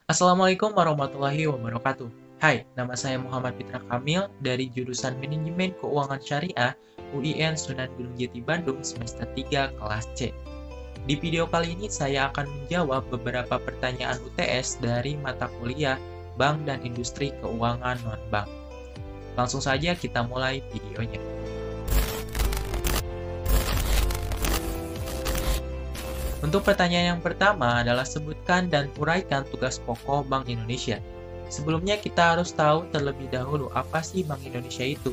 Assalamualaikum warahmatullahi wabarakatuh. Hai, nama saya Muhammad Fitra Kamil dari jurusan Manajemen Keuangan Syariah UIN Sunan Gunung Jati Bandung semester 3 kelas C. Di video kali ini saya akan menjawab beberapa pertanyaan UTS dari mata kuliah Bank dan Industri Keuangan Non-Bank. Langsung saja kita mulai videonya. Untuk pertanyaan yang pertama adalah sebutkan dan uraikan tugas pokok Bank Indonesia. Sebelumnya kita harus tahu terlebih dahulu apa sih Bank Indonesia itu.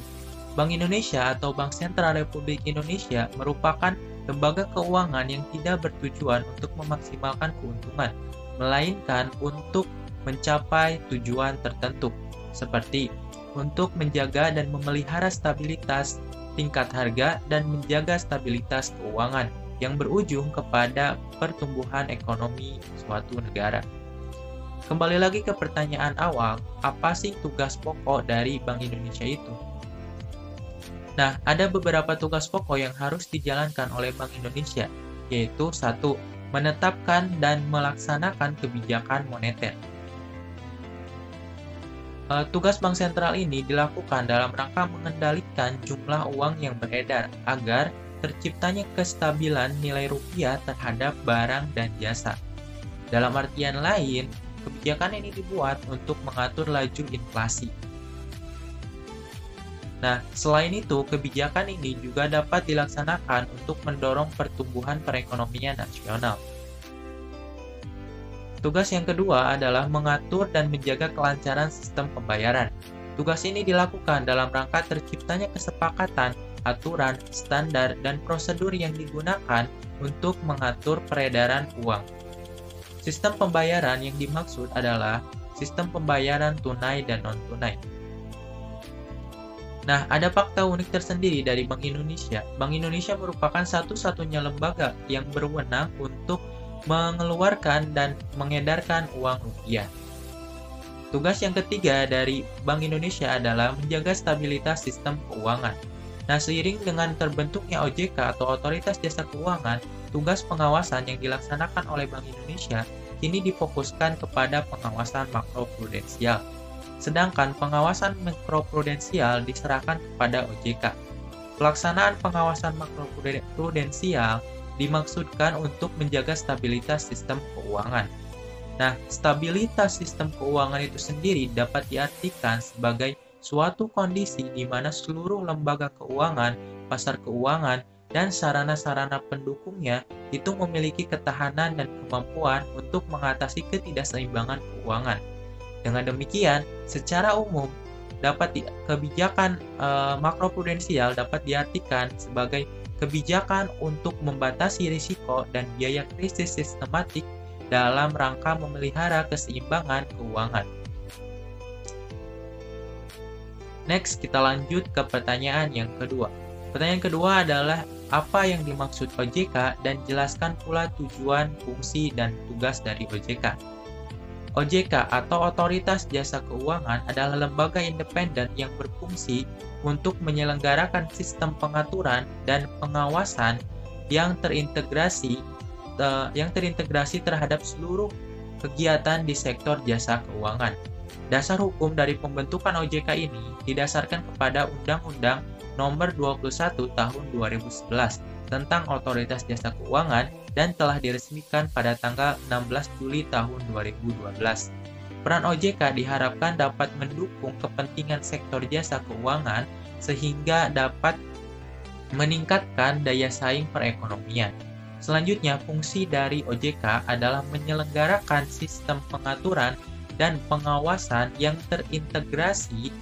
Bank Indonesia atau Bank Sentral Republik Indonesia merupakan lembaga keuangan yang tidak bertujuan untuk memaksimalkan keuntungan, melainkan untuk mencapai tujuan tertentu, seperti untuk menjaga dan memelihara stabilitas tingkat harga dan menjaga stabilitas keuangan yang berujung kepada pertumbuhan ekonomi suatu negara. Kembali lagi ke pertanyaan awal, apa sih tugas pokok dari Bank Indonesia itu? Nah, ada beberapa tugas pokok yang harus dijalankan oleh Bank Indonesia, yaitu 1. Menetapkan dan melaksanakan kebijakan moneter. Tugas Bank Sentral ini dilakukan dalam rangka mengendalikan jumlah uang yang beredar agar terciptanya kestabilan nilai rupiah terhadap barang dan jasa. Dalam artian lain, kebijakan ini dibuat untuk mengatur laju inflasi. Nah, selain itu, kebijakan ini juga dapat dilaksanakan untuk mendorong pertumbuhan perekonomian nasional. Tugas yang kedua adalah mengatur dan menjaga kelancaran sistem pembayaran. Tugas ini dilakukan dalam rangka terciptanya kesepakatan, aturan, standar, dan prosedur yang digunakan untuk mengatur peredaran uang. Sistem pembayaran yang dimaksud adalah sistem pembayaran tunai dan non-tunai. Nah, ada fakta unik tersendiri dari Bank Indonesia. Bank Indonesia merupakan satu-satunya lembaga yang berwenang untuk mengeluarkan dan mengedarkan uang rupiah. Tugas yang ketiga dari Bank Indonesia adalah menjaga stabilitas sistem keuangan. Nah, seiring dengan terbentuknya OJK atau Otoritas Jasa Keuangan, tugas pengawasan yang dilaksanakan oleh Bank Indonesia kini difokuskan kepada pengawasan makroprudensial. Sedangkan pengawasan mikroprudensial diserahkan kepada OJK. Pelaksanaan pengawasan makroprudensial dimaksudkan untuk menjaga stabilitas sistem keuangan. Nah, stabilitas sistem keuangan itu sendiri dapat diartikan sebagai suatu kondisi di mana seluruh lembaga keuangan, pasar keuangan, dan sarana-sarana pendukungnya itu memiliki ketahanan dan kemampuan untuk mengatasi ketidakseimbangan keuangan. Dengan demikian, secara umum, kebijakan makroprudensial dapat diartikan sebagai kebijakan untuk membatasi risiko dan biaya krisis sistematik dalam rangka memelihara keseimbangan keuangan. Next, kita lanjut ke pertanyaan yang kedua. Pertanyaan kedua adalah apa yang dimaksud OJK dan jelaskan pula tujuan, fungsi, dan tugas dari OJK. OJK atau Otoritas Jasa Keuangan adalah lembaga independen yang berfungsi untuk menyelenggarakan sistem pengaturan dan pengawasan yang terintegrasi terhadap seluruh kegiatan di sektor jasa keuangan. Dasar hukum dari pembentukan OJK ini didasarkan kepada Undang-Undang Nomor 21 Tahun 2011 tentang Otoritas Jasa Keuangan dan telah diresmikan pada tanggal 16 Juli tahun 2012. Peran OJK diharapkan dapat mendukung kepentingan sektor jasa keuangan sehingga dapat meningkatkan daya saing perekonomian. Selanjutnya, fungsi dari OJK adalah menyelenggarakan sistem pengaturan dan pengawasan yang terintegrasi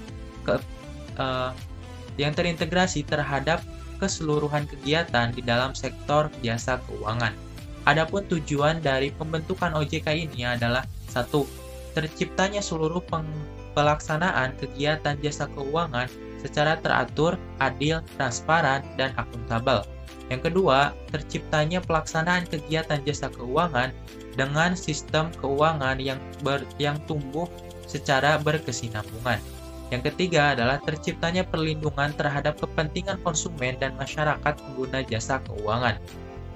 terhadap keseluruhan kegiatan di dalam sektor jasa keuangan. Adapun tujuan dari pembentukan OJK ini adalah 1. Terciptanya seluruh pelaksanaan kegiatan jasa keuangan secara teratur, adil, transparan, dan akuntabel. Yang kedua, terciptanya pelaksanaan kegiatan jasa keuangan dengan sistem keuangan yang tumbuh secara berkesinambungan. Yang ketiga adalah terciptanya perlindungan terhadap kepentingan konsumen dan masyarakat pengguna jasa keuangan.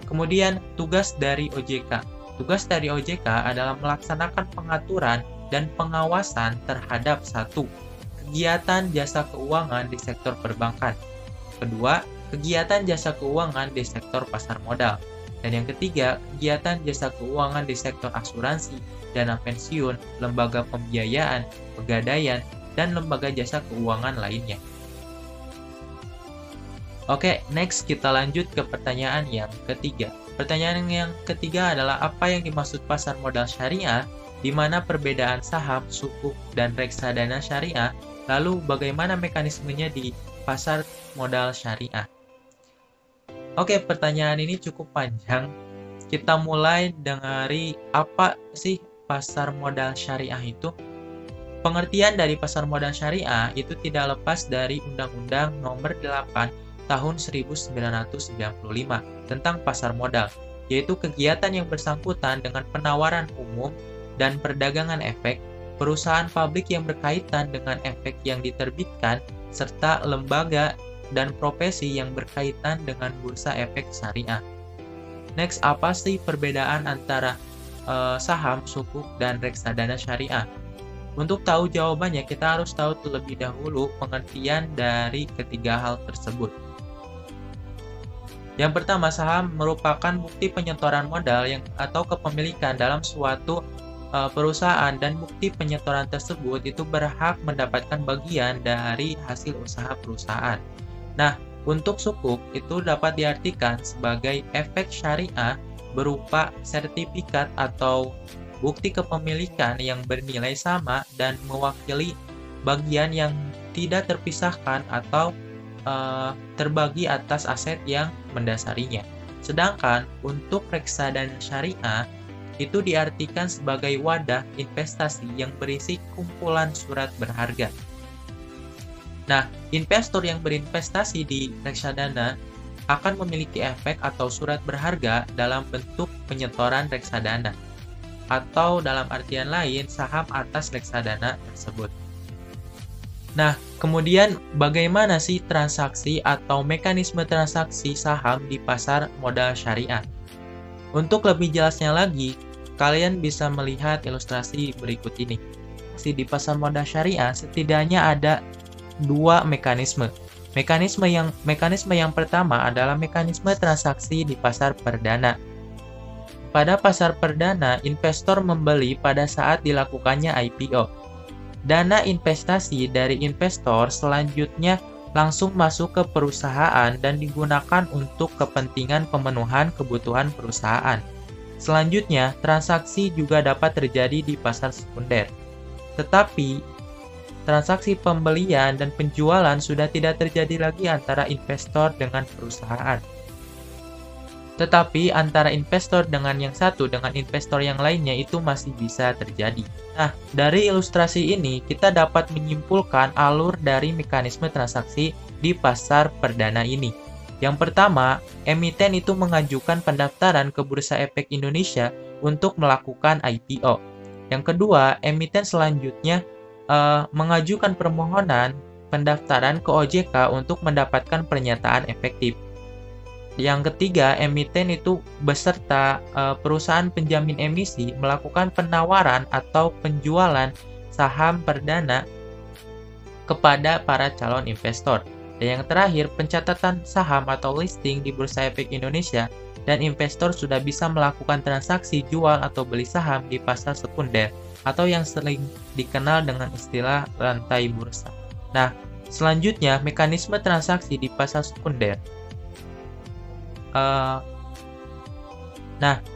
Kemudian, tugas dari OJK. Tugas dari OJK adalah melaksanakan pengaturan dan pengawasan terhadap satu, kegiatan jasa keuangan di sektor perbankan. Kedua, kegiatan jasa keuangan di sektor pasar modal. Dan yang ketiga, kegiatan jasa keuangan di sektor asuransi, dana pensiun, lembaga pembiayaan, pegadaian, dan lembaga jasa keuangan lainnya. Oke, next kita lanjut ke pertanyaan yang ketiga. Pertanyaan yang ketiga adalah apa yang dimaksud pasar modal syariah, di mana perbedaan saham, sukuk, dan reksadana syariah, lalu bagaimana mekanismenya di pasar modal syariah. Oke, pertanyaan ini cukup panjang. Kita mulai dari apa sih pasar modal syariah itu? Pengertian dari pasar modal syariah itu tidak lepas dari Undang-Undang Nomor 8 Tahun 1995 tentang pasar modal, yaitu kegiatan yang bersangkutan dengan penawaran umum dan perdagangan efek, perusahaan publik yang berkaitan dengan efek yang diterbitkan, serta lembaga dan profesi yang berkaitan dengan bursa efek syariah. Next, apa sih perbedaan antara saham, sukuk, dan reksadana syariah? Untuk tahu jawabannya, kita harus tahu terlebih dahulu pengertian dari ketiga hal tersebut. Yang pertama, saham merupakan bukti penyetoran modal atau kepemilikan dalam suatu perusahaan, dan bukti penyetoran tersebut itu berhak mendapatkan bagian dari hasil usaha perusahaan. Nah, untuk sukuk itu dapat diartikan sebagai efek syariah berupa sertifikat atau bukti kepemilikan yang bernilai sama dan mewakili bagian yang tidak terpisahkan atau terbagi atas aset yang mendasarinya. Sedangkan untuk reksadana syariah itu diartikan sebagai wadah investasi yang berisi kumpulan surat berharga. Nah, investor yang berinvestasi di reksadana akan memiliki efek atau surat berharga dalam bentuk penyetoran reksadana, atau dalam artian lain saham atas reksadana tersebut. Nah, kemudian bagaimana sih transaksi atau mekanisme transaksi saham di pasar modal syariah? Untuk lebih jelasnya lagi, kalian bisa melihat ilustrasi berikut ini. Di pasar modal syariah setidaknya ada dua mekanisme. Mekanisme yang pertama adalah mekanisme transaksi di pasar perdana. Pada pasar perdana, investor membeli pada saat dilakukannya IPO. Dana investasi dari investor selanjutnya langsung masuk ke perusahaan dan digunakan untuk kepentingan pemenuhan kebutuhan perusahaan. Selanjutnya, transaksi juga dapat terjadi di pasar sekunder. Tetapi, transaksi pembelian dan penjualan sudah tidak terjadi lagi antara investor dengan perusahaan. Tetapi antara investor dengan yang satu dengan investor yang lainnya itu masih bisa terjadi. Nah, dari ilustrasi ini kita dapat menyimpulkan alur dari mekanisme transaksi di pasar perdana ini. Yang pertama, emiten itu mengajukan pendaftaran ke Bursa Efek Indonesia untuk melakukan IPO. Yang kedua, emiten selanjutnya mengajukan permohonan pendaftaran ke OJK untuk mendapatkan pernyataan efektif. Yang ketiga, emiten itu beserta perusahaan penjamin emisi melakukan penawaran atau penjualan saham perdana kepada para calon investor. Dan yang terakhir, pencatatan saham atau listing di Bursa Efek Indonesia, dan investor sudah bisa melakukan transaksi jual atau beli saham di pasar sekunder atau yang sering dikenal dengan istilah rantai bursa. Nah, selanjutnya mekanisme transaksi di pasar sekunder.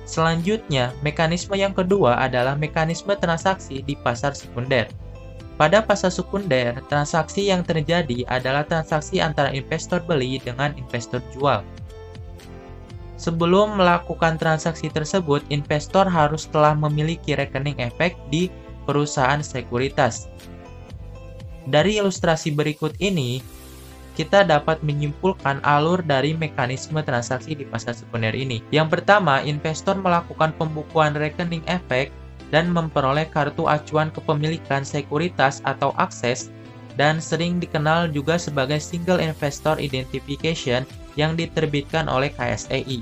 Selanjutnya mekanisme yang kedua adalah mekanisme transaksi di pasar sekunder. Pada pasar sekunder, transaksi yang terjadi adalah transaksi antara investor beli dengan investor jual. Sebelum melakukan transaksi tersebut, investor harus telah memiliki rekening efek di perusahaan sekuritas. Dari ilustrasi berikut ini, kita dapat menyimpulkan alur dari mekanisme transaksi di pasar sekunder ini. Yang pertama, investor melakukan pembukuan rekening efek dan memperoleh kartu acuan kepemilikan sekuritas atau akses, dan sering dikenal juga sebagai Single Investor Identification yang diterbitkan oleh KSEI.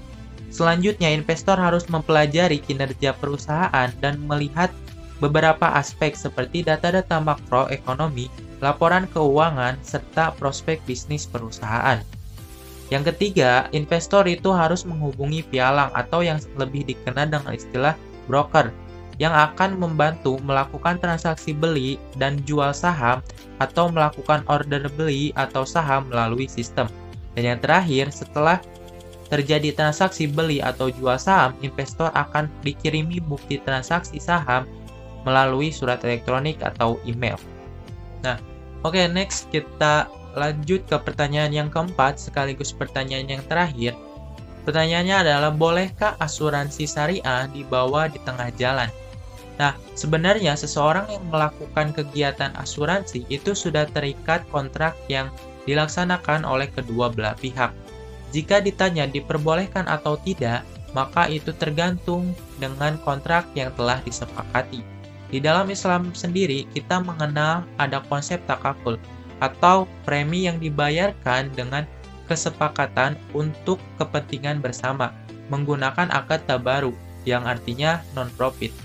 Selanjutnya, investor harus mempelajari kinerja perusahaan dan melihat beberapa aspek seperti data-data makroekonomi, laporan keuangan, serta prospek bisnis perusahaan. Yang ketiga, investor itu harus menghubungi pialang atau yang lebih dikenal dengan istilah broker yang akan membantu melakukan transaksi beli dan jual saham atau melakukan order beli atau saham melalui sistem. Dan yang terakhir, setelah terjadi transaksi beli atau jual saham, investor akan dikirimi bukti transaksi saham melalui surat elektronik atau email. Nah, oke, next kita lanjut ke pertanyaan yang keempat sekaligus pertanyaan yang terakhir. Pertanyaannya adalah, bolehkah asuransi syariah dibawa di tengah jalan? Nah, sebenarnya seseorang yang melakukan kegiatan asuransi itu sudah terikat kontrak yang dilaksanakan oleh kedua belah pihak. Jika ditanya diperbolehkan atau tidak, maka itu tergantung dengan kontrak yang telah disepakati. Di dalam Islam sendiri, kita mengenal ada konsep takaful atau premi yang dibayarkan dengan kesepakatan untuk kepentingan bersama menggunakan akad tabaru yang artinya non-profit.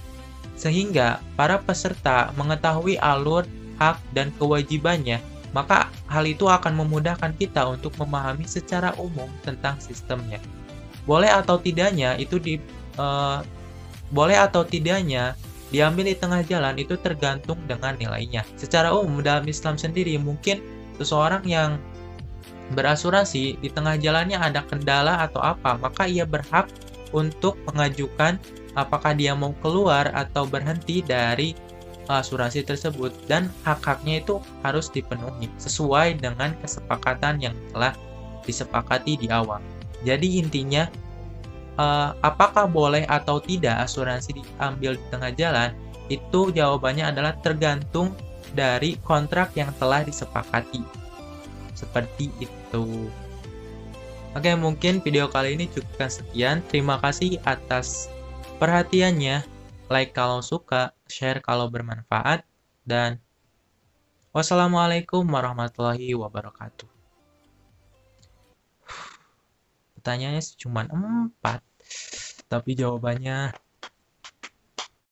Sehingga para peserta mengetahui alur, hak, dan kewajibannya, maka hal itu akan memudahkan kita untuk memahami secara umum tentang sistemnya. Boleh atau tidaknya diambil di tengah jalan itu tergantung dengan nilainya. Secara umum dalam Islam sendiri, mungkin seseorang yang berasuransi di tengah jalannya ada kendala atau apa, maka ia berhak untuk mengajukan apakah dia mau keluar atau berhenti dari asuransi tersebut, dan hak-haknya itu harus dipenuhi sesuai dengan kesepakatan yang telah disepakati di awal. Jadi intinya, apakah boleh atau tidak asuransi diambil di tengah jalan, itu jawabannya adalah tergantung dari kontrak yang telah disepakati. Seperti itu. Oke, mungkin video kali ini cukupkan sekian. Terima kasih atas perhatiannya. Like kalau suka, share kalau bermanfaat, dan wassalamualaikum warahmatullahi wabarakatuh. Pertanyaannya cuma 4, tapi jawabannya